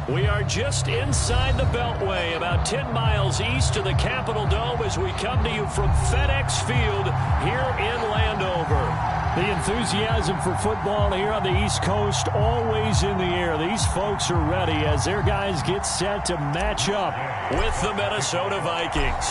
We are just inside the Beltway, about 10 miles east of the Capitol Dome as we come to you from FedEx Field here in Landover. The enthusiasm for football here on the East Coast always in the air. These folks are ready as their guys get set to match up with the Minnesota Vikings.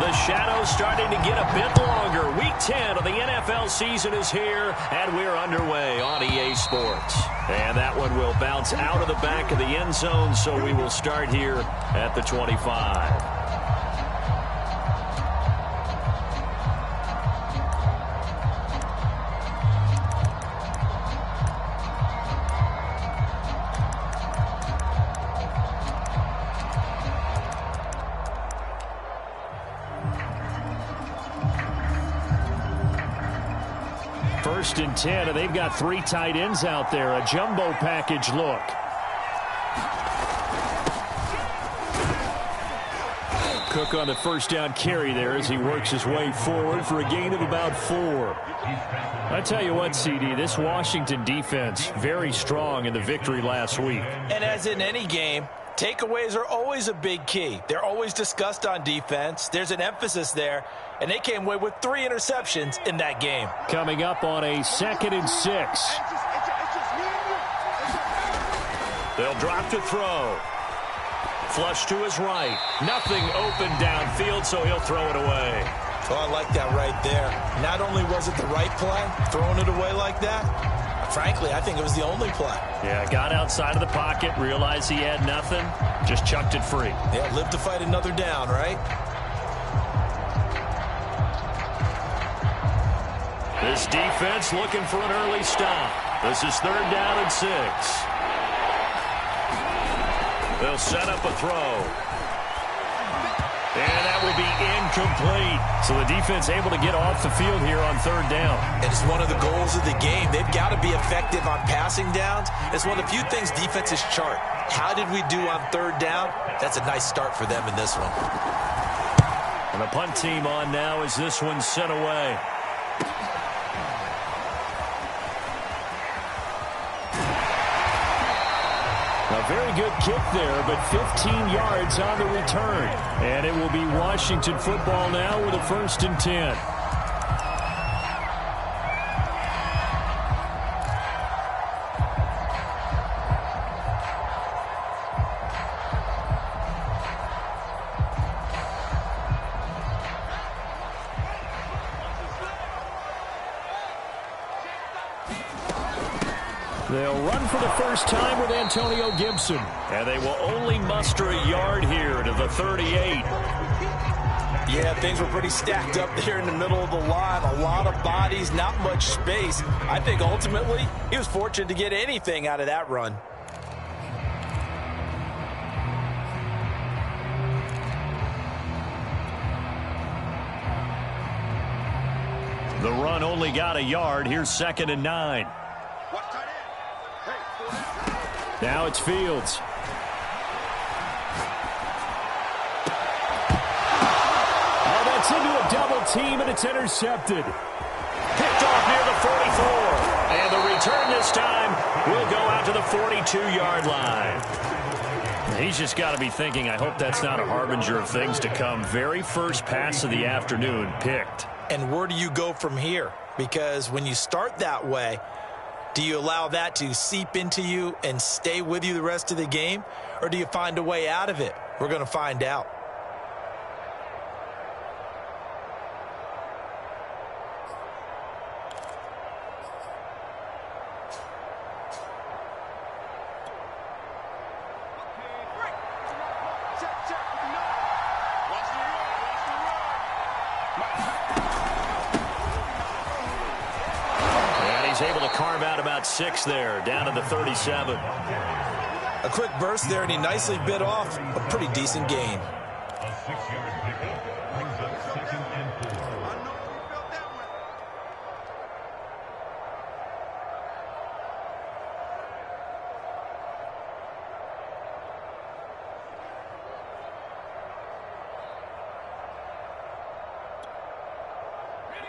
The shadow's starting to get a bit longer. Week 10 of the NFL season is here, and we're underway on EA Sports. And that one will bounce out of the back of the end zone, so we will start here at the 25. First and 10, and they've got 3 tight ends out there. A jumbo package look. Cook on the first down carry there as he works his way forward for a gain of about 4. I tell you what, CD, this Washington defense, very strong in the victory last week. And as in any game, takeaways are always a big key. They're always discussed on defense. There's an emphasis there, and they came away with 3 interceptions in that game. Coming up on a 2nd and 6. They'll drop to throw. Flush to his right. Nothing open downfield, so he'll throw it away. Oh, I like that right there. Not only was it the right play, throwing it away like that, frankly, I think it was the only play. Yeah, got outside of the pocket, realized he had nothing, just chucked it free. Yeah, live to fight another down, right? This defense looking for an early stop. This is 3rd down and 6. They'll set up a throw. And that will be incomplete. So the defense able to get off the field here on 3rd down. And it's one of the goals of the game. They've got to be effective on passing downs. It's one of the few things defenses chart. How did we do on 3rd down? That's a nice start for them in this one. And the punt team on now as this one's sent away. A very good kick there, but 15 yards on the return. And it will be Washington football now with a 1st and 10. They'll run for the first time with Antonio Gibson. And they will only muster a yard here to the 38. Yeah, things were pretty stacked up there in the middle of the line. A lot of bodies, not much space. I think ultimately he was fortunate to get anything out of that run. The run only got a yard. Here's 2nd and 9. Now it's Fields. Oh, that's into a double team, and it's intercepted. Picked off near the 44. And the return this time will go out to the 42-yard line. He's just got to be thinking, I hope that's not a harbinger of things to come. Very first pass of the afternoon picked. And where do you go from here? Because when you start that way, do you allow that to seep into you and stay with you the rest of the game? Or do you find a way out of it? We're going to find out. Able to carve out about 6 there, down to the 37. A quick burst there, and he nicely bit off a pretty decent gain.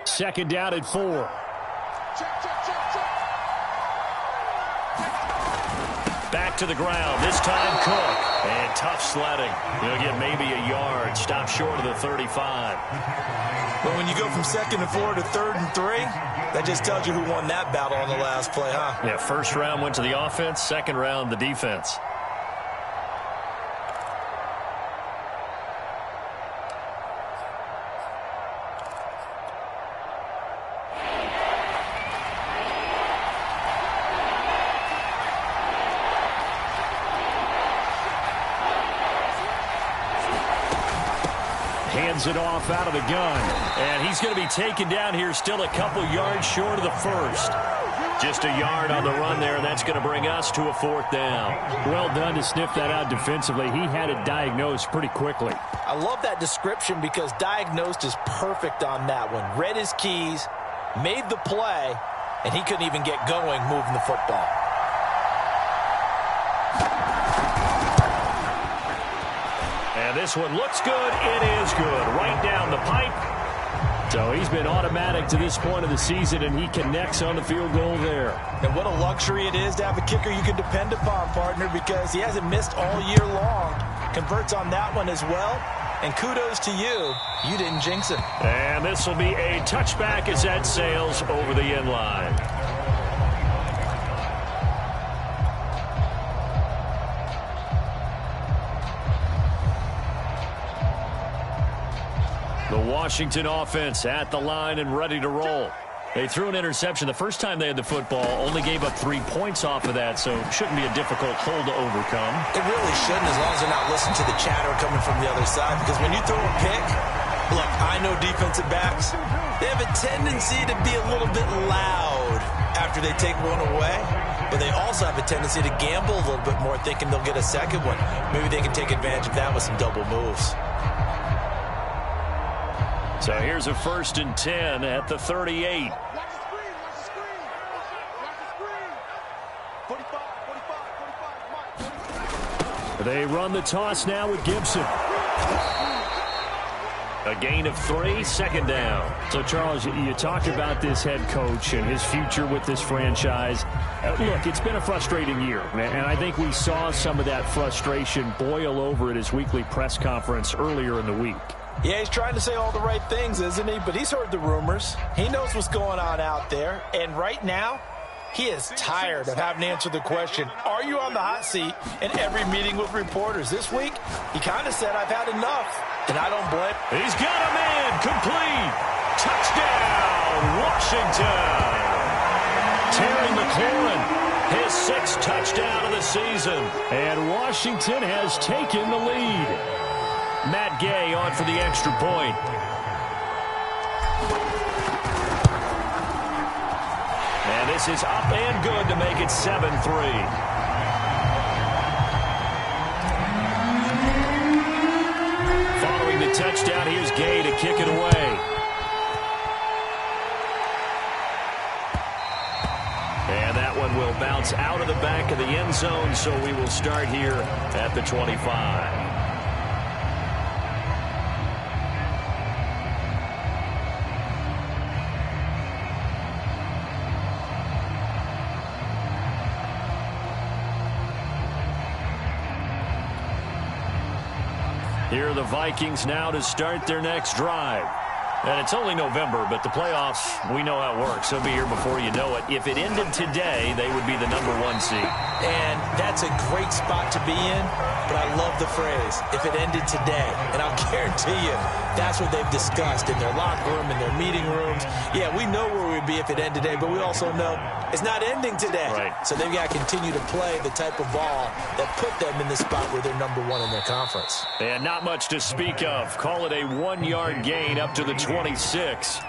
Second down at 4. Back to the ground. This time Cook. And tough sledding. He'll get maybe a yard. Stop short of the 35. But when you go from 2nd and 4 to 3rd and 3, that just tells you who won that battle on the last play, huh? Yeah, first round went to the offense. Second round, the defense. Hands it off out of the gun. And he's going to be taken down here still a couple yards short of the first. Just a yard on the run there, and that's going to bring us to a 4th down. Well done to sniff that out defensively. He had it diagnosed pretty quickly. I love that description because diagnosed is perfect on that one. Read his keys, made the play, and he couldn't even get going moving the football. And this one looks good. It is good. Right down the pipe. So he's been automatic to this point of the season, and he connects on the field goal there. And what a luxury it is to have a kicker you can depend upon, partner, because he hasn't missed all year long. Converts on that one as well. And kudos to you. You didn't jinx him. And this will be a touchback as that sails over the end line. The Washington offense at the line and ready to roll. They threw an interception the first time they had the football, only gave up 3 points off of that, so it shouldn't be a difficult hole to overcome. It really shouldn't, as long as they're not listening to the chatter coming from the other side, because when you throw a pick, look, I know defensive backs, they have a tendency to be a little bit loud after they take one away, but they also have a tendency to gamble a little bit more, thinking they'll get a second one. Maybe they can take advantage of that with some double moves. So here's a 1st and 10 at the 38. They run the toss now with Gibson. A gain of 3, 2nd down. So, Charles, you talked about this head coach and his future with this franchise. Look, it's been a frustrating year, and I think we saw some of that frustration boil over at his weekly press conference earlier in the week. Yeah, he's trying to say all the right things, isn't he? But he's heard the rumors. He knows what's going on out there. And right now, he is tired of having to answer the question, are you on the hot seat in every meeting with reporters? This week, he kind of said, I've had enough. And I don't blame. He's got a man. Complete. Touchdown, Washington. Terry McLaurin, his 6th touchdown of the season. And Washington has taken the lead. Matt Gay on for the extra point. And this is up and good to make it 7-3. Following the touchdown, here's Gay to kick it away. And that one will bounce out of the back of the end zone, so we will start here at the 25. Here are the Vikings now to start their next drive. And it's only November, but the playoffs, we know how it works. They'll be here before you know it. If it ended today, they would be the #1 seed. And that's a great spot to be in, but I love the phrase, if it ended today. And I'll guarantee you, that's what they've discussed in their locker room, in their meeting rooms. Yeah, we know where we'd be if it ended today, but we also know it's not ending today. Right. So they've got to continue to play the type of ball that put them in the spot where they're #1 in their conference. And not much to speak of. Call it a 1-yard gain up to the 26.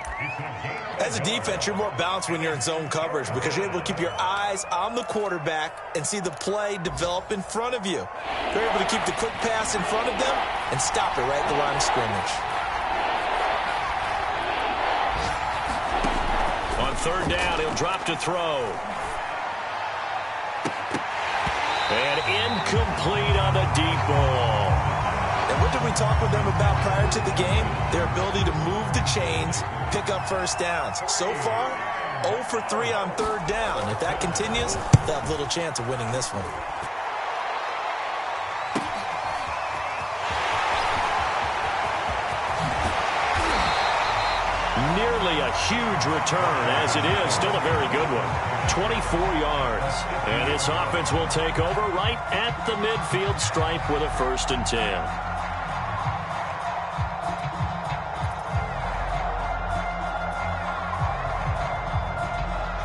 As a defense, you're more balanced when you're in zone coverage because you're able to keep your eyes on the quarterback and see the play develop in front of you. You're able to keep the quick pass in front of them and stop it right at the line of scrimmage. On 3rd down, he'll drop to throw. And incomplete on the deep ball. And what did we talk with them about prior to the game? Their ability to move the chains, pick up first downs. So far, 0 for 3 on 3rd down. If that continues, they'll have little chance of winning this one. nearly a huge return, as it is still a very good one. 24 yards. And this offense will take over right at the midfield stripe with a 1st and 10.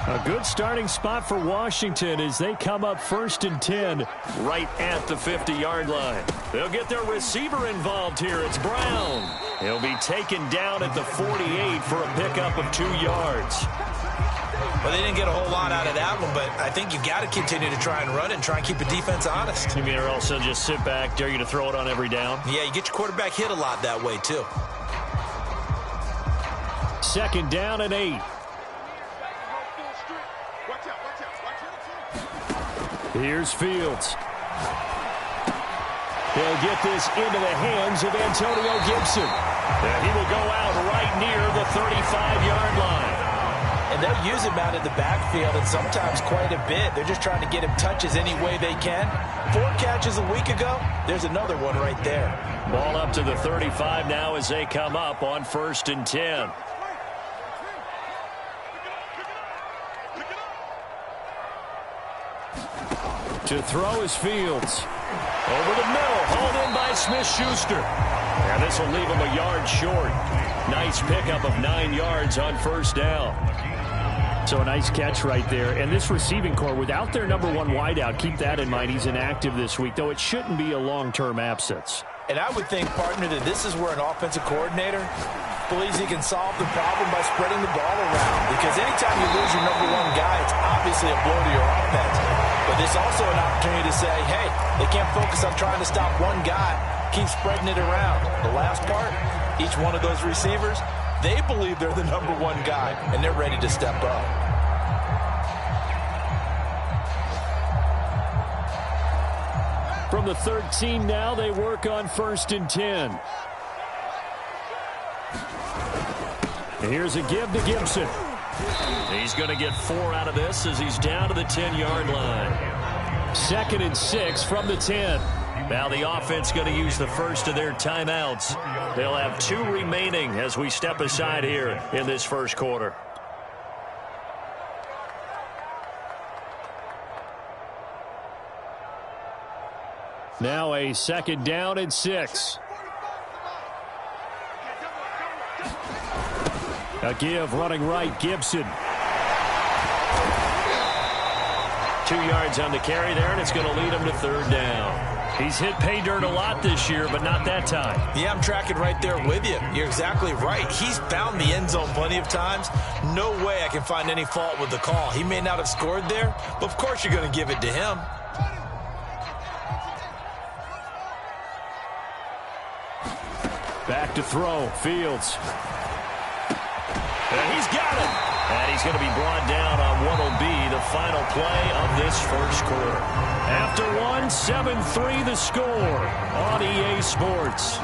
A good starting spot for Washington as they come up 1st and 10 right at the 50-yard line. They'll get their receiver involved here. It's Brown. He'll be taken down at the 48 for a pickup of 2 yards. Well, they didn't get a whole lot out of that one, but I think you've got to continue to try and run it and try and keep the defense honest. You mean or else they'll just sit back, dare you to throw it on every down? Yeah, you get your quarterback hit a lot that way, too. 2nd down and 8. Here's Fields. He'll get this into the hands of Antonio Gibson. And he will go out right near the 35-yard line. And they'll use him out in the backfield, and sometimes quite a bit. They're just trying to get him touches any way they can. 4 catches a week ago. There's another one right there. Ball up to the 35 now as they come up on 1st and 10. To throw is Fields. Over the middle, hauled in by Smith-Schuster. And this will leave him a yard short. Nice pickup of 9 yards on 1st down. So a nice catch right there. And this receiving core, without their number 1 wideout, keep that in mind. He's inactive this week, though it shouldn't be a long-term absence. And I would think, partner, that this is where an offensive coordinator believes he can solve the problem by spreading the ball around. Because anytime you lose your number 1 guy, it's obviously a blow to your offense. But there's also an opportunity to say, hey, they can't focus on trying to stop one guy. Keep spreading it around. The last part, each one of those receivers, they believe they're the number 1 guy, and they're ready to step up. From the 13 now, they work on 1st and 10. Here's a give to Gibson. He's going to get 4 out of this as he's down to the 10-yard line. 2nd and 6 from the 10. Now the offense going to use the first of their timeouts. They'll have 2 remaining as we step aside here in this first quarter. Now a 2nd down and 6. A give running right, Gibson. 2 yards on the carry there, and it's going to lead him to 3rd down. He's hit pay dirt a lot this year, but not that time. Yeah, I'm tracking right there with you. You're exactly right. He's found the end zone plenty of times. No way I can find any fault with the call. He may not have scored there, but of course you're going to give it to him. Back to throw, Fields. And he's got it. And he's going to be brought down on what will be the final play of this first quarter. After 7-3 the score on EA Sports.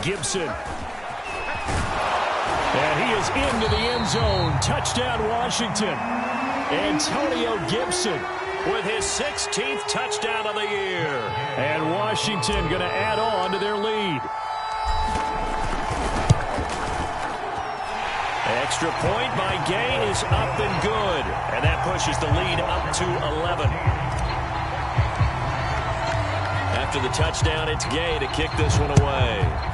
Gibson. And he is into the end zone. Touchdown, Washington. Antonio Gibson with his 16th touchdown of the year. And Washington going to add on to their lead. Extra point by Gay is up and good. And that pushes the lead up to 11. After the touchdown, it's Gay to kick this one away.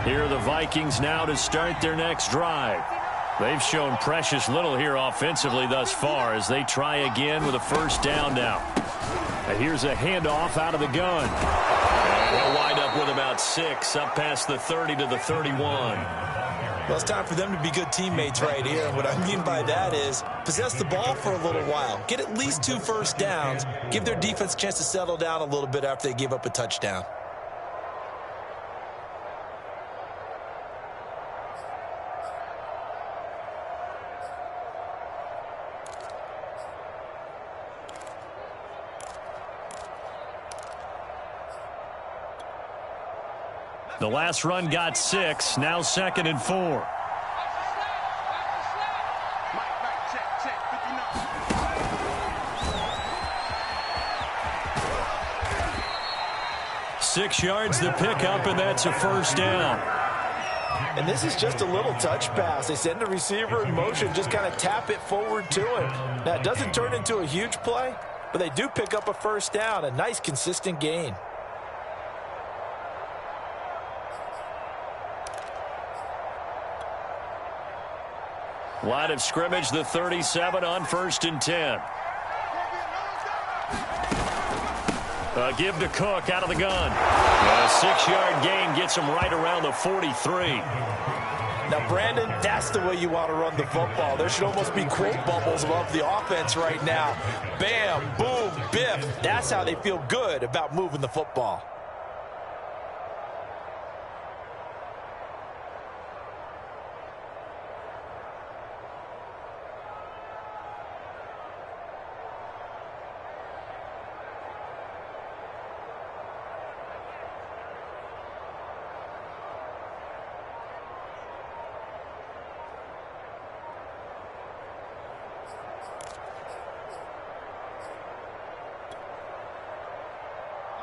Here are the Vikings now to start their next drive. They've shown precious little here offensively thus far as they try again with a first down now. And here's a handoff out of the gun. They'll wind up with about 6, up past the 30 to the 31. Well, it's time for them to be good teammates right here. And what I mean by that is possess the ball for a little while. Get at least 2 first downs. Give their defense a chance to settle down a little bit after they give up a touchdown. The last run got 6, now 2nd and 4. Six yards the pickup, and that's a first down. And this is just a little touch pass. They send the receiver in motion, just kind of tap it forward to him. Now, it doesn't turn into a huge play, but they do pick up a first down, a nice, consistent gain. Line of scrimmage, the 37 on 1st and 10. Give to Cook out of the gun. And a 6-yard gain gets him right around the 43. Now, Brandon, that's the way you want to run the football. There should almost be quote bubbles above the offense right now. Bam, boom, biff. That's how they feel good about moving the football.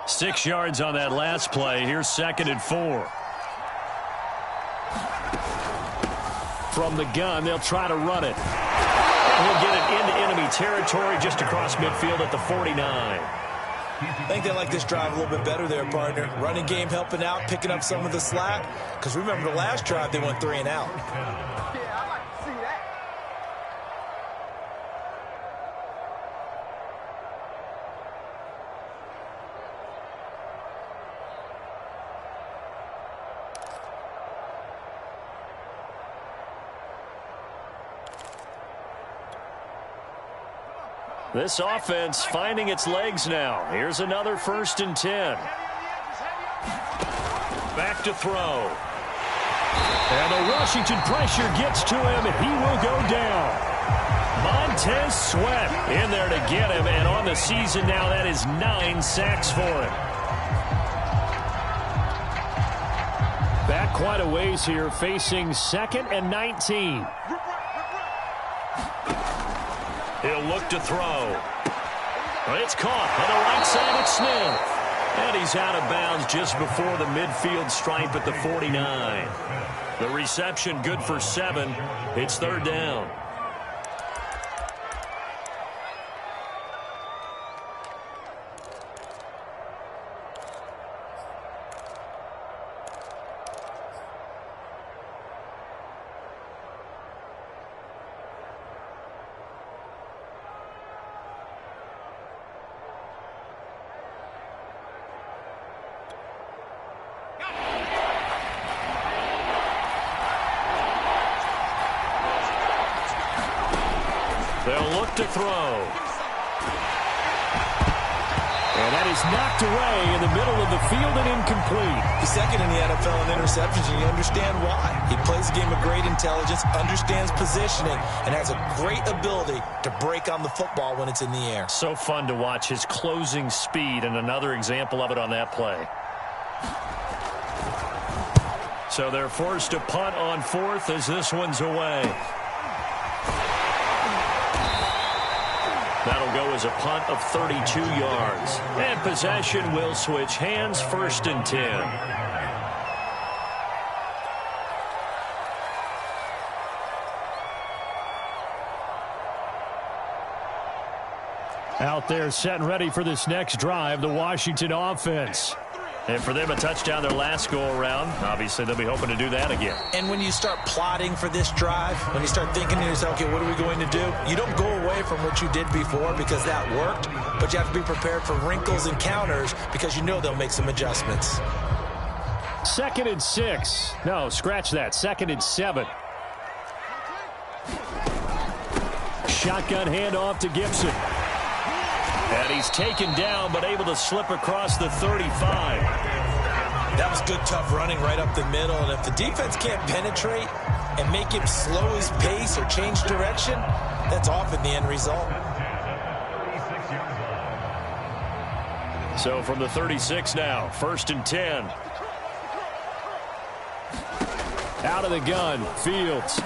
Six yards on that last play. Here's 2nd and 4. From the gun, they'll try to run it. He'll get it into enemy territory just across midfield at the 49. I think they like this drive a little bit better there, partner. Running game helping out, picking up some of the slack. Because remember the last drive, they went 3 and out. This offense finding its legs now. Here's another 1st and 10. Back to throw. And the Washington pressure gets to him, and he will go down. Montez Sweat in there to get him, and on the season now, that is 9 sacks for him. Back quite a ways here, facing 2nd and 19. He'll look to throw. It's caught on the right side of Smith. And he's out of bounds just before the midfield stripe at the 49. The reception good for 7. It's 3rd down. They'll look to throw. And that is knocked away in the middle of the field and incomplete. He's 2nd in the NFL in interceptions, and you understand why. He plays a game of great intelligence, understands positioning, and has a great ability to break on the football when it's in the air. So fun to watch his closing speed, and another example of it on that play. So they're forced to punt on 4th as this one's away. That'll go as a punt of 32 yards. And possession will switch hands, 1st and 10. Out there set and ready for this next drive, the Washington offense. And for them, a touchdown their last go-around. Obviously, they'll be hoping to do that again. And when you start plotting for this drive, when you start thinking to yourself, okay, what are we going to do? You don't go away from what you did before because that worked, but you have to be prepared for wrinkles and counters because you know they'll make some adjustments. 2nd and 6. No, scratch that. 2nd and 7. Shotgun handoff to Gibson. And he's taken down, but able to slip across the 35. That was good, tough running right up the middle. And if the defense can't penetrate and make him slow his pace or change direction, that's often the end result. So from the 36 now, 1st and 10. Out of the gun, Fields.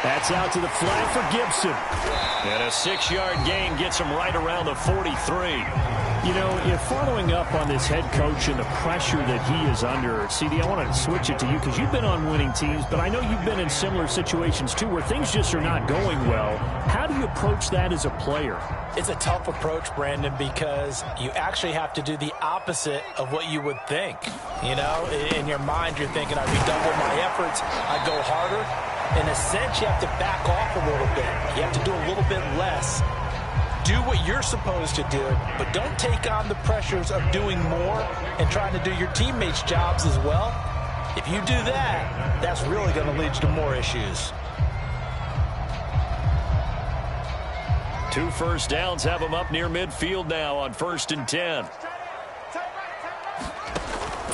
That's out to the flat for Gibson. And a 6-yard gain gets him right around the 43. You know, if following up on this head coach and the pressure that he is under, CD, I want to switch it to you because you've been on winning teams, but I know you've been in similar situations too where things just are not going well. How do you approach that as a player? It's a tough approach, Brandon, because you actually have to do the opposite of what you would think. You know, in your mind, you're thinking, I redouble my efforts, I go harder. In a sense, you have to back off a little bit. You have to do a little bit less. Do what you're supposed to do, but don't take on the pressures of doing more and trying to do your teammates' jobs as well. If you do that, that's really going to lead you to more issues. 2 first downs have him up near midfield now on 1st and 10.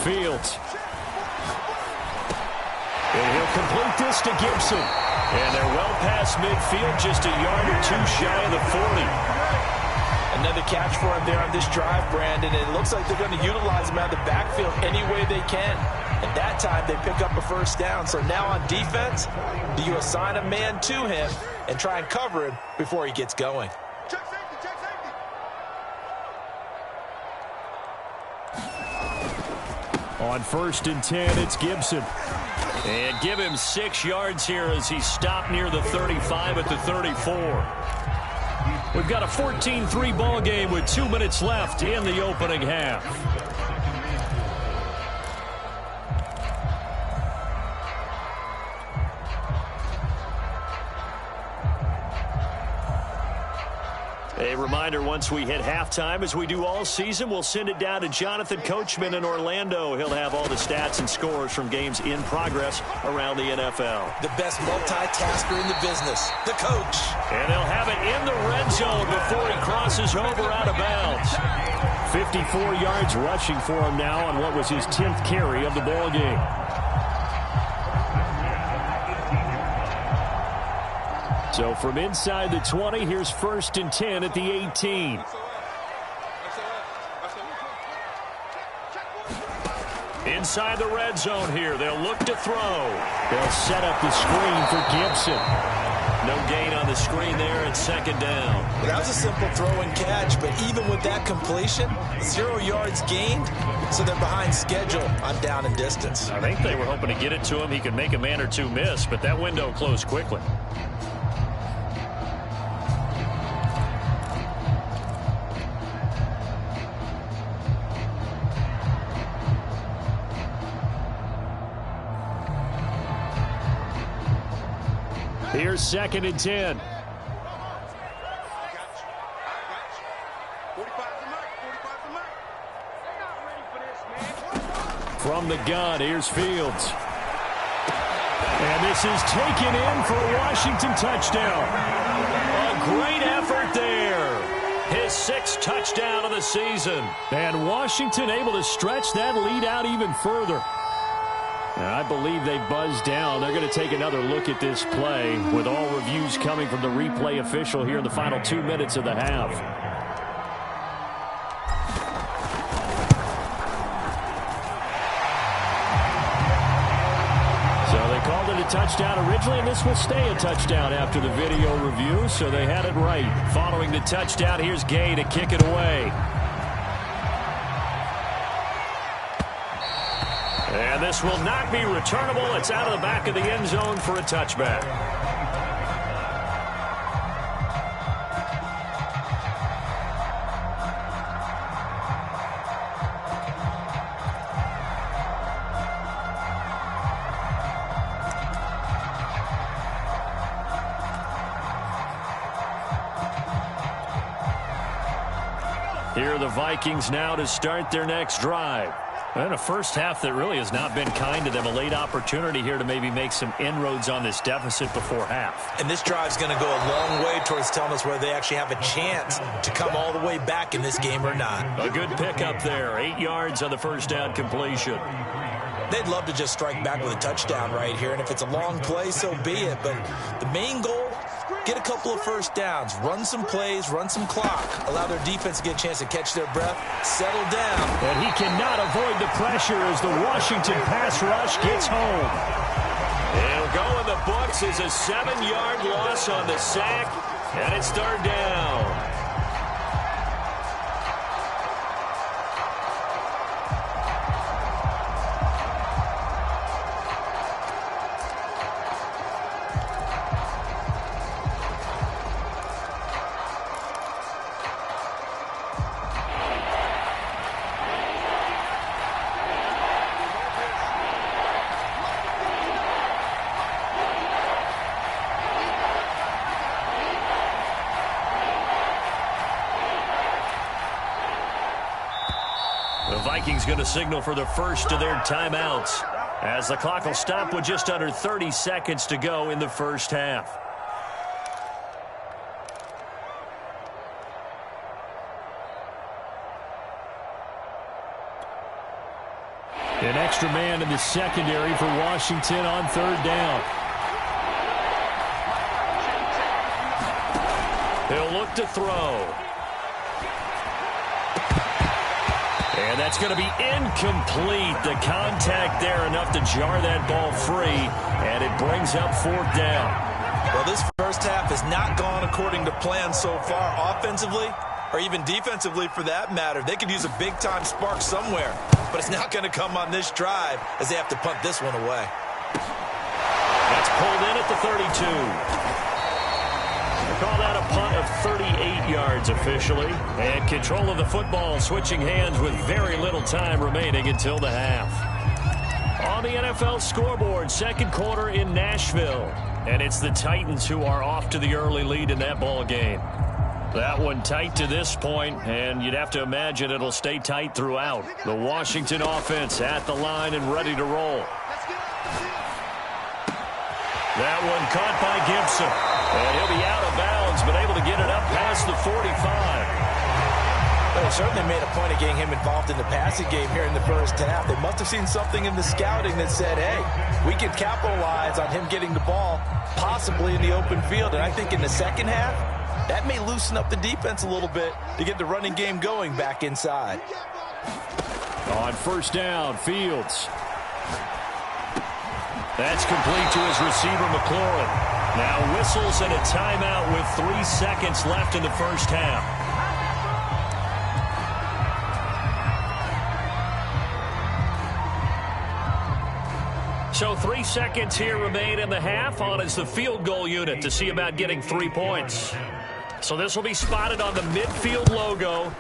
Fields. And he'll complete this to Gibson. And they're well past midfield, just a yard or two shy of the 40. Another catch for him there on this drive, Brandon. It looks like they're going to utilize him out of the backfield any way they can. And that time they pick up a first down. So now on defense, do you assign a man to him and try and cover him before he gets going? Check safety, check safety. On 1st and 10, it's Gibson. And give him 6 yards here as he stopped near the 35 at the 34. We've got a 14-3 ball game with 2 minutes left in the opening half. A reminder, once we hit halftime, as we do all season, we'll send it down to Jonathan Coachman in Orlando. He'll have all the stats and scores from games in progress around the NFL. The best multitasker in the business, the coach. And they'll have it in the red zone before he crosses over out of bounds. 54 yards rushing for him now on what was his 10th carry of the ball game. So from inside the 20, here's 1st and 10 at the 18. Inside the red zone here, they'll look to throw. They'll set up the screen for Gibson. No gain on the screen there at 2nd down. That was a simple throw and catch, but even with that completion, 0 yards gained, so they're behind schedule on down and distance. I think they were hoping to get it to him. He could make a man or two miss, but that window closed quickly. Here's 2nd and 10. From the gun, here's Fields. And this is taken in for a Washington touchdown. A great effort there. His 6th touchdown of the season. And Washington able to stretch that lead out even further. And I believe they buzzed down. They're going to take another look at this play with all reviews coming from the replay official here in the final 2 minutes of the half. So they called it a touchdown originally, and this will stay a touchdown after the video review, so they had it right. Following the touchdown, here's Gay to kick it away. And this will not be returnable. It's out of the back of the end zone for a touchback. Here are the Vikings now to start their next drive. And a first half that really has not been kind to them. A late opportunity here to maybe make some inroads on this deficit before half. And this drive's going to go a long way towards telling us whether they actually have a chance to come all the way back in this game or not. A good pickup there. 8 yards on the first down completion. They'd love to just strike back with a touchdown right here, and if it's a long play, so be it. But the main goal, get a couple of first downs, run some plays, run some clock, allow their defense to get a chance to catch their breath, settle down. And he cannot avoid the pressure as the Washington pass rush gets home. It'll go in the books as a 7-yard loss on the sack, and it's third down. The Vikings going to signal for the first of their timeouts as the clock will stop with just under 30 seconds to go in the first half. An extra man in the secondary for Washington on third down. He'll look to throw. And that's going to be incomplete. The contact there enough to jar that ball free, and it brings up fourth down. Well, this first half has not gone according to plan so far offensively, or even defensively for that matter. They could use a big-time spark somewhere, but it's not going to come on this drive as they have to punt this one away. That's pulled in at the 32. Call that a punt of 38 yards officially. And control of the football switching hands with very little time remaining until the half. On the NFL scoreboard, second quarter in Nashville. And it's the Titans who are off to the early lead in that ball game. That one tight to this point, and you'd have to imagine it'll stay tight throughout. The Washington offense at the line and ready to roll. That one caught by Gibson. And he'll be out of bounds, but able to get it up past the 45. Well, they certainly made a point of getting him involved in the passing game here in the first half. They must have seen something in the scouting that said, hey, we can capitalize on him getting the ball, possibly in the open field. And I think in the second half, that may loosen up the defense a little bit to get the running game going back inside. On first down, Fields. That's complete to his receiver, McLaurin. Now whistles and a timeout with 3 seconds left in the first half. So 3 seconds here remain in the half. On is the field goal unit to see about getting 3 points. So this will be spotted on the midfield logo.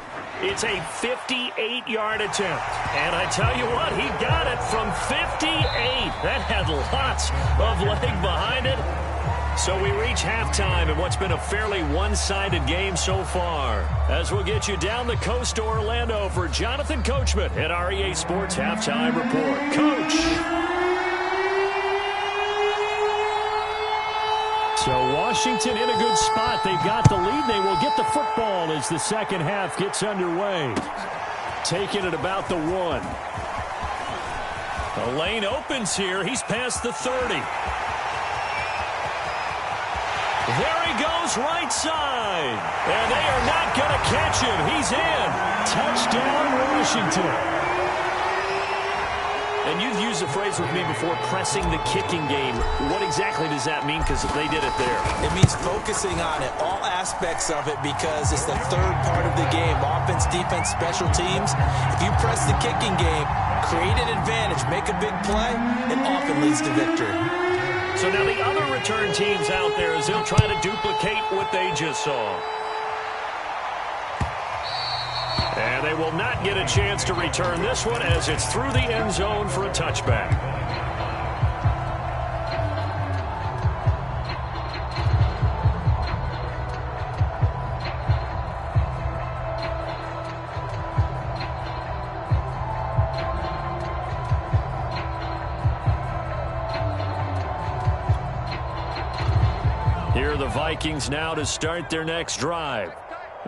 It's a 58-yard attempt. And I tell you what, he got it from 58. That had lots of leg behind it. So we reach halftime in what's been a fairly one-sided game so far. As we'll get you down the coast to Orlando for Jonathan Coachman at our EA Sports Halftime Report. Coach. So Washington in a good spot. They've got the lead. They will get the football as the second half gets underway. Taking it about the 1. The lane opens here. He's past the 30. There he goes, right side. And they are not going to catch him. He's in. Touchdown, Washington. And you've used the phrase with me before, pressing the kicking game. What exactly does that mean? Because they did it there. It means focusing on it, all aspects of it, because it's the third part of the game. Offense, defense, special teams. If you press the kicking game, create an advantage, make a big play, it often leads to victory. So now the other return teams out there as they'll try to duplicate what they just saw. And they will not get a chance to return this one as it's through the end zone for a touchback. Vikings now to start their next drive.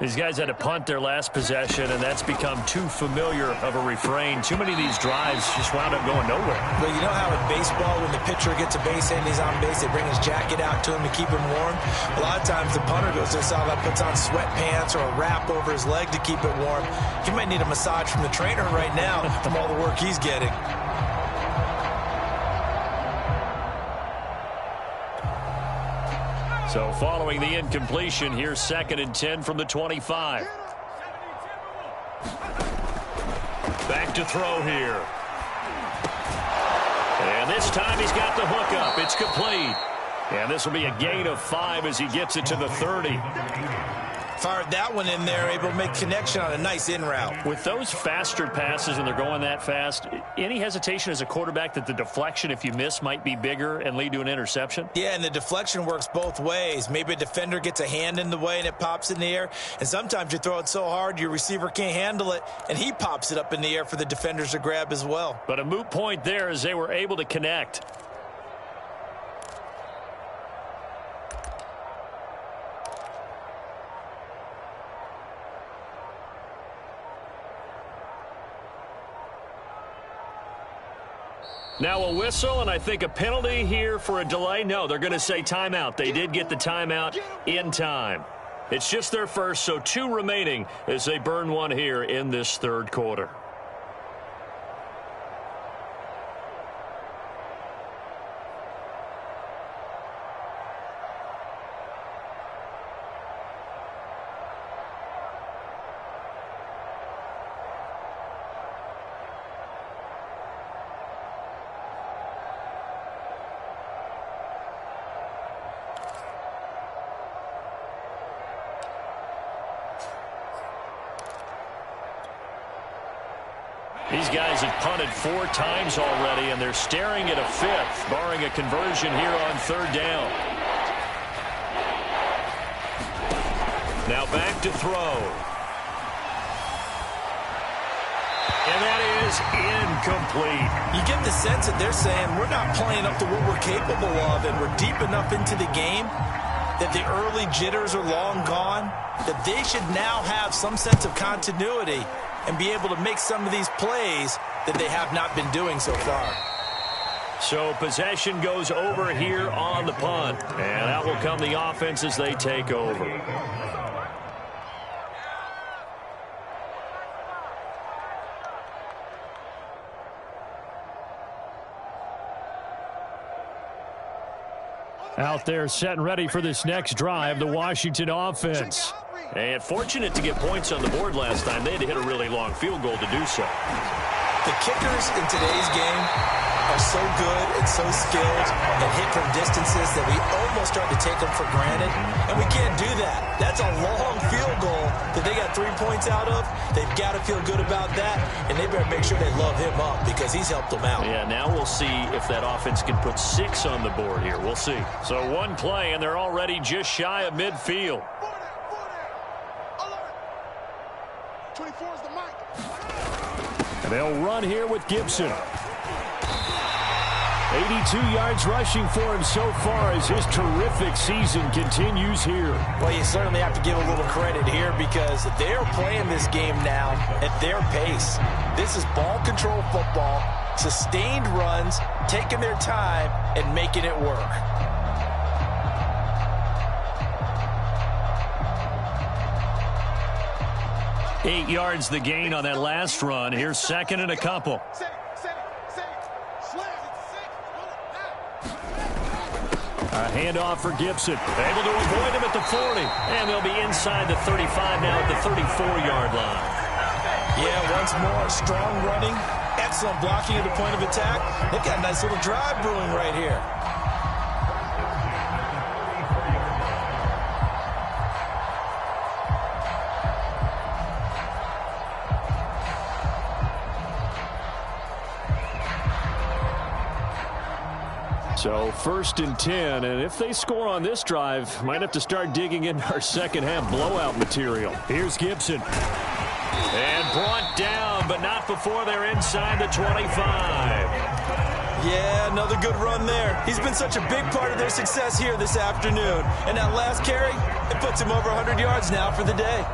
These guys had to punt their last possession, and that's become too familiar of a refrain. Too many of these drives just wound up going nowhere. Well, you know how in baseball, when the pitcher gets a base hit and he's on base, they bring his jacket out to him to keep him warm? A lot of times the punter goes to the sideline, puts on sweatpants or a wrap over his leg to keep it warm. He might need a massage from the trainer right now from all the work he's getting. So following the incompletion, here's 2nd and 10 from the 25. Back to throw here. And this time he's got the hook up. It's complete. And this will be a gain of 5 as he gets it to the 30. Fired that one in there, able to make connection on a nice in route. With those faster passes when they're going that fast, any hesitation as a quarterback that the deflection, if you miss, might be bigger and lead to an interception? Yeah, and the deflection works both ways. Maybe a defender gets a hand in the way and it pops in the air. And sometimes you throw it so hard your receiver can't handle it, and he pops it up in the air for the defenders to grab as well. But a moot point there as they were able to connect. Now a whistle, and I think a penalty here for a delay. No, they're going to say timeout. They did get the timeout in time. It's just their first, so 2 remaining as they burn one here in this 3rd quarter. These guys have punted 4 times already, and they're staring at a 5th, barring a conversion here on 3rd down. Now back to throw. And that is incomplete. You get the sense that they're saying we're not playing up to what we're capable of, and we're deep enough into the game that the early jitters are long gone, that they should now have some sense of continuity and be able to make some of these plays that they have not been doing so far. So possession goes over here on the punt, and out will come the offense as they take over. Out there set and ready for this next drive, the Washington offense. And fortunate to get points on the board last time. They had to hit a really long field goal to do so. The kickers in today's game are so good and so skilled and hit from distances that we almost start to take them for granted, and we can't do that. That's a long field goal that they got 3 points out of. They've got to feel good about that, and they better make sure they love him up because he's helped them out. Yeah, now we'll see if that offense can put 6 on the board here. We'll see. So 1 play, and they're already just shy of midfield. 24 is the mic. And they'll run here with Gibson. 82 yards rushing for him so far as his terrific season continues here. Well, you certainly have to give a little credit here because they're playing this game now at their pace. This is ball control football, sustained runs, taking their time, and making it work. Eight yards the gain on that last run. Here's 2nd and a couple. A handoff for Gibson. Able to avoid him at the 40. And they'll be inside the 35 now at the 34-yard line. Yeah, once more, strong running, excellent blocking at the point of attack. They've got a nice little drive brewing right here. So 1st and 10, and if they score on this drive, might have to start digging into our second half blowout material. Here's Gibson. And brought down, but not before they're inside the 25. Yeah, another good run there. He's been such a big part of their success here this afternoon. And that last carry, it puts him over 100 yards now for the day.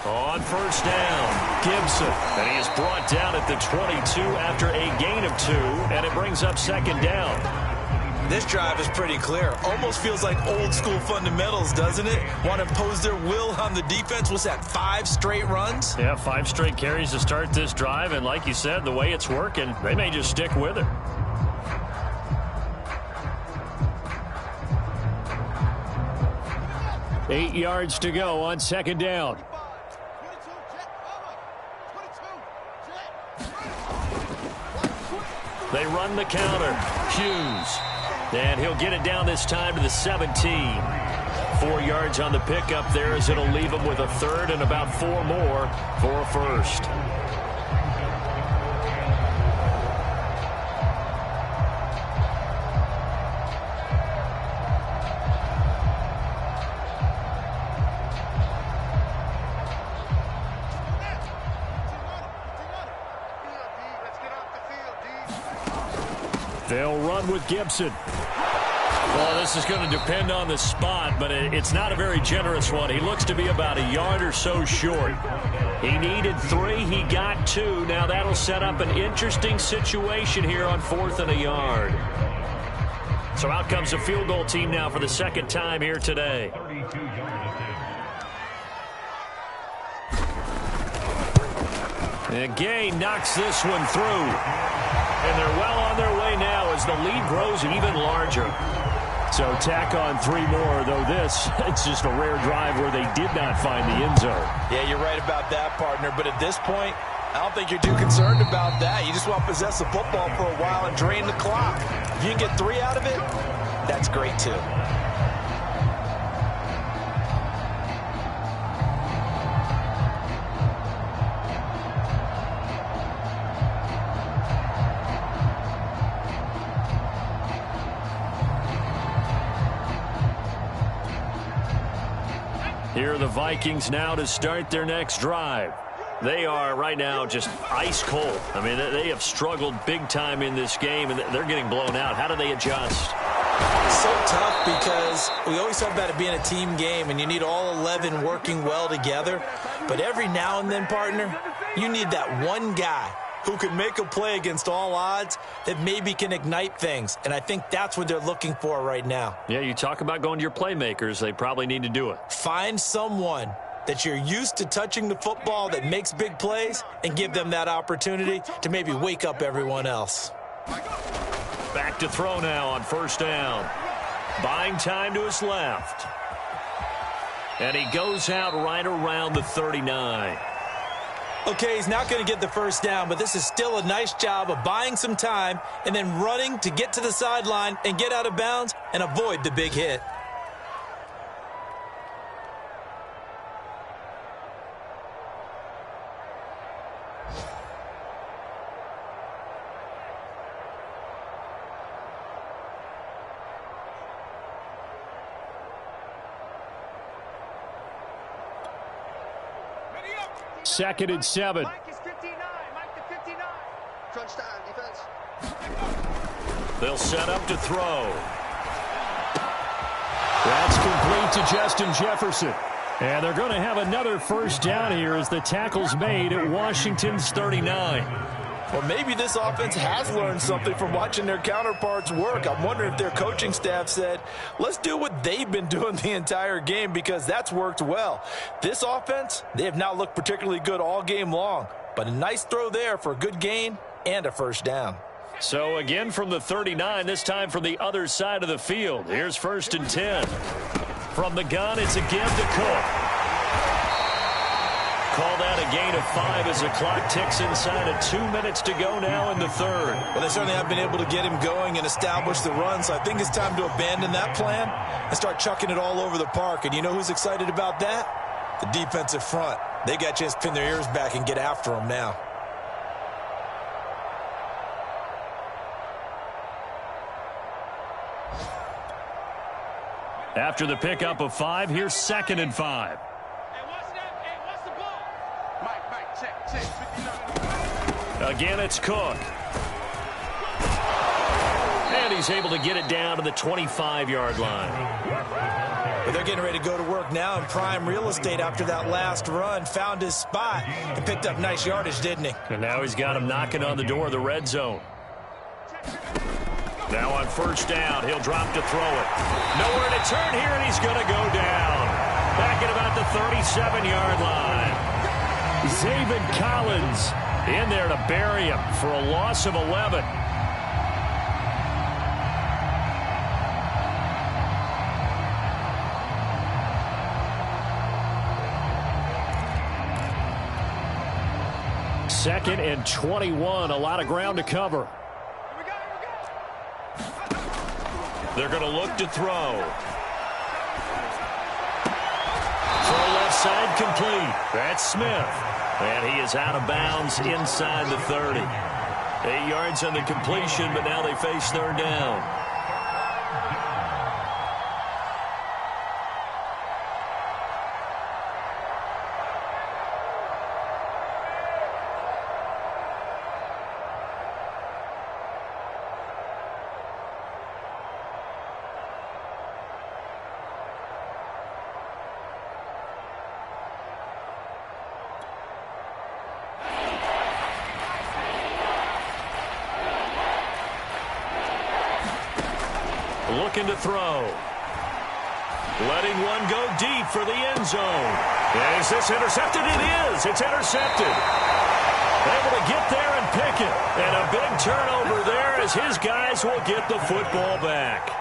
On first down, Gibson. And he is brought down at the 22 after a gain of 2, and it brings up second down. This drive is pretty clear. Almost feels like old school fundamentals, doesn't it? Want to impose their will on the defense. Was that 5 straight runs? Yeah, 5 straight carries to start this drive, and like you said, the way it's working, they may just stick with it. Eight yards to go on second down. They run the counter. Hughes. And he'll get it down this time to the 17. 4 yards on the pickup there as it'll leave him with a third and about 4 more for a first. They'll run with Gibson. Well, this is going to depend on the spot, but it's not a very generous one. He looks to be about a yard or so short. He needed 3. He got 2. Now that'll set up an interesting situation here on 4th and a yard. So out comes a field goal team now for the second time here today. And Gay knocks this one through. And they're well on their way now as the lead grows even larger. So tack on 3 more, though it's just a rare drive where they did not find the end zone. Yeah, you're right about that, partner. But at this point, I don't think you're too concerned about that. You just want to possess the football for a while and drain the clock. If you can get 3 out of it, that's great, too. Here are the Vikings now to start their next drive. They are right now just ice cold. I mean, they have struggled big time in this game, and they're getting blown out. How do they adjust? So tough because we always talk about it being a team game, and you need all 11 working well together. But every now and then, partner, you need that one guy who can make a play against all odds that maybe can ignite things. And I think that's what they're looking for right now. Yeah, you talk about going to your playmakers. They probably need to do it. Find someone that you're used to touching the football that makes big plays and give them that opportunity to maybe wake up everyone else. Back to throw now on first down. Buying time to his left. And he goes out right around the 39. Okay, he's not going to get the first down, but this is still a nice job of buying some time and then running to get to the sideline and get out of bounds and avoid the big hit. Second and 7. Mike is 59. Mike to 59. Crunch time, defense. They'll set up to throw. That's complete to Justin Jefferson. And they're going to have another first down here as the tackle's made at Washington's 39. Or maybe this offense has learned something from watching their counterparts work. I'm wondering if their coaching staff said, let's do what they've been doing the entire game because that's worked well. This offense, they have not looked particularly good all game long. But a nice throw there for a good gain and a first down. So again from the 39, this time from the other side of the field. Here's first and 10. From the gun, it's again to Cook. Call that a gain of 5 as the clock ticks inside of 2 minutes to go now in the third. Well, they certainly have been able to get him going and establish the run, so I think it's time to abandon that plan and start chucking it all over the park. And you know who's excited about that? The defensive front. They got a chance to pin their ears back and get after him now. After the pickup of 5, here's 2nd and 5. Again, it's Cook. And he's able to get it down to the 25-yard line. But they're getting ready to go to work now in prime real estate after that last run. Found his spot and picked up nice yardage, didn't he? And now he's got him knocking on the door of the red zone. Now on 1st down, he'll drop to throw it. Nowhere to turn here, and he's going to go down. Back at about the 37-yard line. Zaven Collins in there to bury him for a loss of 11. Second and 21, a lot of ground to cover. They're going to look to throw. Throw left side complete. That's Smith. And he is out of bounds inside the 30. 8 yards on the completion, but now they face 3rd down. Looking to throw. Letting one go deep for the end zone. Is this intercepted? It is. It's intercepted. Able to get there and pick it. And a big turnover there as his guys will get the football back.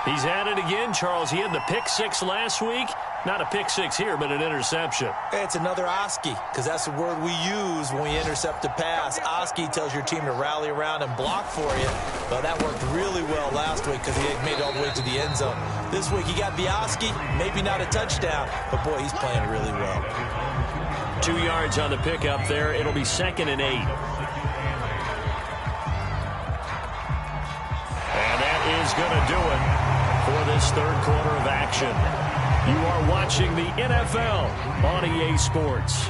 He's at it again, Charles. He had the pick 6 last week. Not a pick 6 here, but an interception. It's another Oski, because that's the word we use when we intercept a pass. Oski tells your team to rally around and block for you. Well, that worked really well last week because he had made it all the way to the end zone. This week he got the Oski, maybe not a touchdown, but boy, he's playing really well. 2 yards on the pickup there. It'll be 2nd and 8. And that is going to do it for this 3rd quarter of action. You are watching the NFL on EA Sports.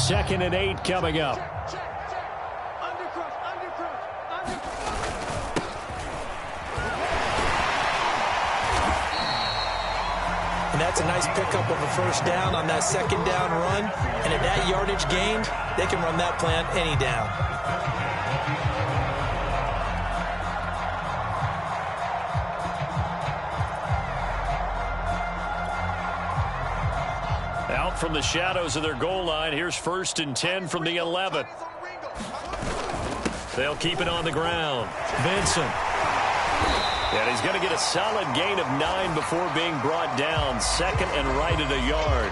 2nd and 8 coming up. And that's a nice pickup of a first down on that second down run. And at that yardage gained, they can run that plan any down. Out from the shadows of their goal line. Here's 1st and 10 from the 11. They'll keep it on the ground. Vincent. And he's going to get a solid gain of 9 before being brought down. 2nd and right at a yard.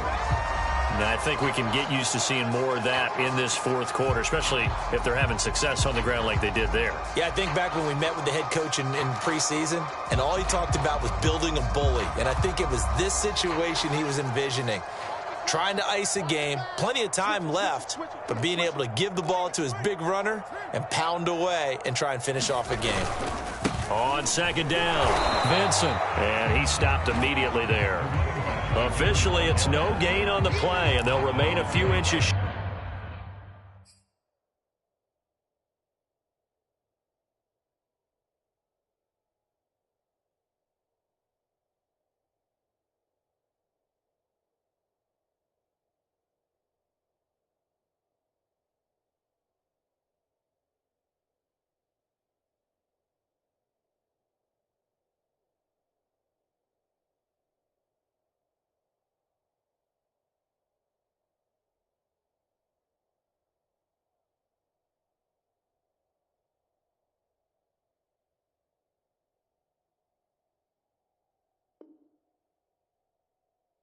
And I think we can get used to seeing more of that in this 4th quarter, especially if they're having success on the ground like they did there. Yeah, I think back when we met with the head coach in preseason, and all he talked about was building a bully. And I think it was this situation he was envisioning. Trying to ice a game, plenty of time left, but being able to give the ball to his big runner and pound away and try and finish off a game. On 2nd down, Vincent. And he stopped immediately there. Officially, it's no gain on the play, and they'll remain a few inches.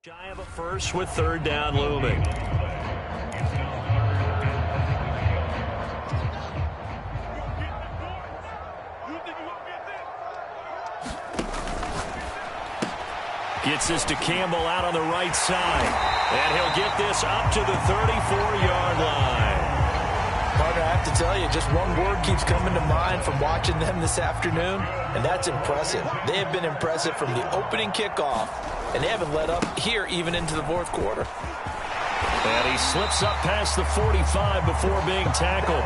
Shy of a first with 3rd down looming. Gets this to Campbell out on the right side. And he'll get this up to the 34-yard line. Partner, I have to tell you, just one word keeps coming to mind from watching them this afternoon, and that's impressive. They have been impressive from the opening kickoff, and they haven't let up here even into the 4th quarter. And he slips up past the 45 before being tackled.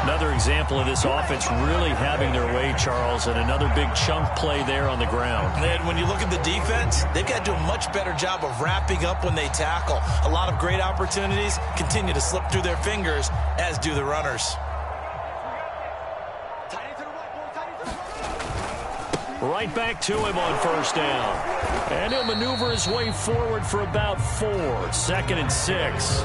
Another example of this offense really having their way, Charles, and another big chunk play there on the ground. And when you look at the defense, they've got to do a much better job of wrapping up when they tackle. A lot of great opportunities continue to slip through their fingers, as do the runners. Right back to him on 1st down. And he'll maneuver his way forward for about 4. 2nd and 6.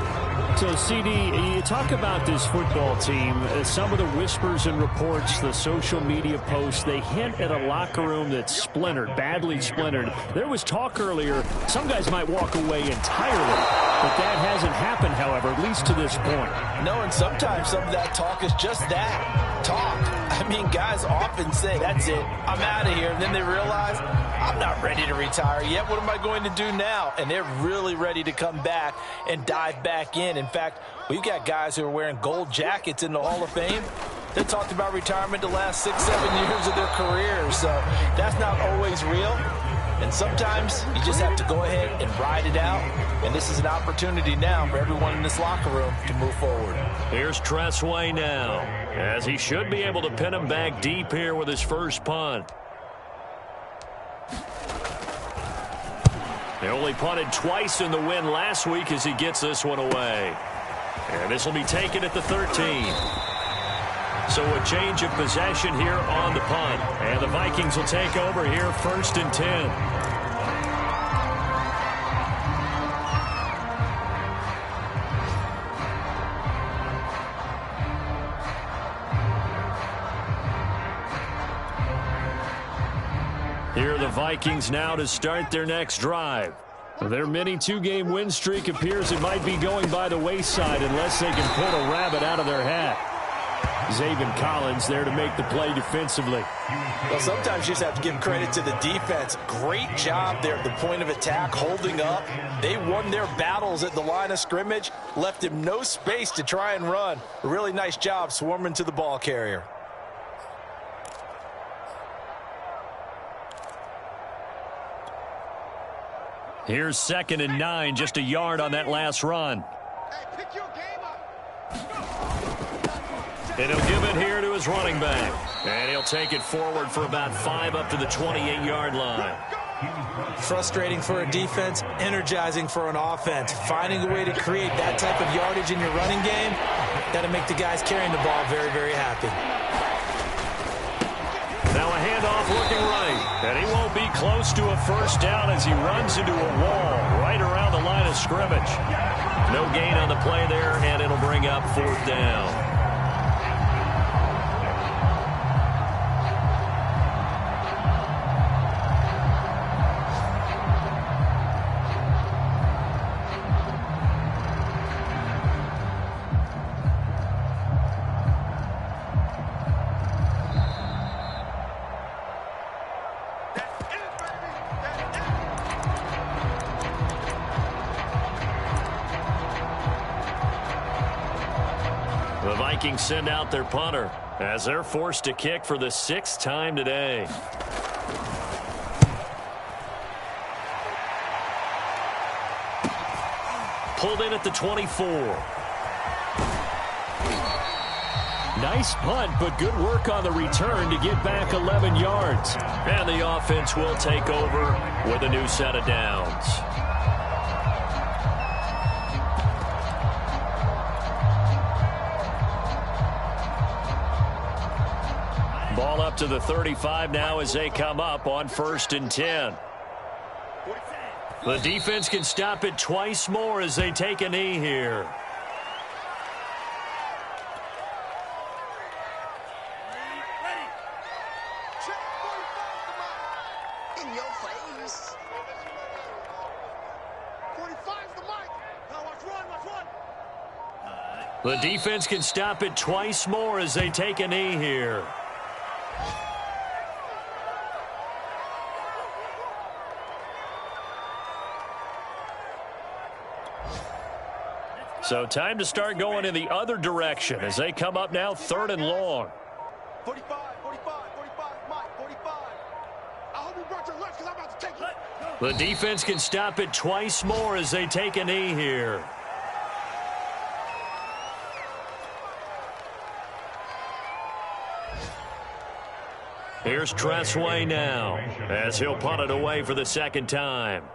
So, CD, you talk about this football team, some of the whispers and reports, the social media posts, they hint at a locker room that's splintered, badly splintered. There was talk earlier, some guys might walk away entirely, but that hasn't happened, however, at least to this point. No, and sometimes some of that talk is just that, talk. I mean, guys often say, that's it, I'm out of here, and then they realize, I'm not ready to retire yet. What am I going to do now? And they're really ready to come back and dive back in. In fact, we've got guys who are wearing gold jackets in the Hall of Fame. They talked about retirement the last 6-7 years of their careers. So that's not always real. And sometimes you just have to go ahead and ride it out. And this is an opportunity now for everyone in this locker room to move forward. Here's Tressway now, as he should be able to pin him back deep here with his first punt. They only punted twice in the win last week as he gets this one away. And this will be taken at the 13. So a change of possession here on the punt. And the Vikings will take over here 1st and 10. Here are the Vikings now to start their next drive. Their mini 2-game win streak appears it might be going by the wayside unless they can pull a rabbit out of their hat. Zaven Collins there to make the play defensively. Well, sometimes you just have to give credit to the defense. Great job there at the point of attack, holding up. They won their battles at the line of scrimmage, left him no space to try and run. A really nice job swarming to the ball carrier. Here's 2nd and 9, just a yard on that last run. Hey, pick your And he'll give it here to his running back. And he'll take it forward for about 5 up to the 28-yard line. Frustrating for a defense, energizing for an offense. Finding a way to create that type of yardage in your running game, that'll make the guys carrying the ball very, very happy. Now a handoff looking right. And he won't be close to a first down as he runs into a wall right around the line of scrimmage. No gain on the play there, and it'll bring up 4th down. The Vikings send out their punter as they're forced to kick for the 6th time today. Pulled in at the 24. Nice punt, but good work on the return to get back 11 yards. And the offense will take over with a new set of downs. Ball up to the 35 now as they come up on 1st and 10. The defense can stop it twice more as they take a knee here. In your face. 45's the mic. Now watch one. The defense can stop it twice more as they take a knee here. So time to start going in the other direction as they come up now 3rd and long. 45, Mike, 45. I hope you brought your lunch because I'm about to take it. The defense can stop it twice more as they take a knee here. Here's Tressway now as he'll punt it away for the 2nd time.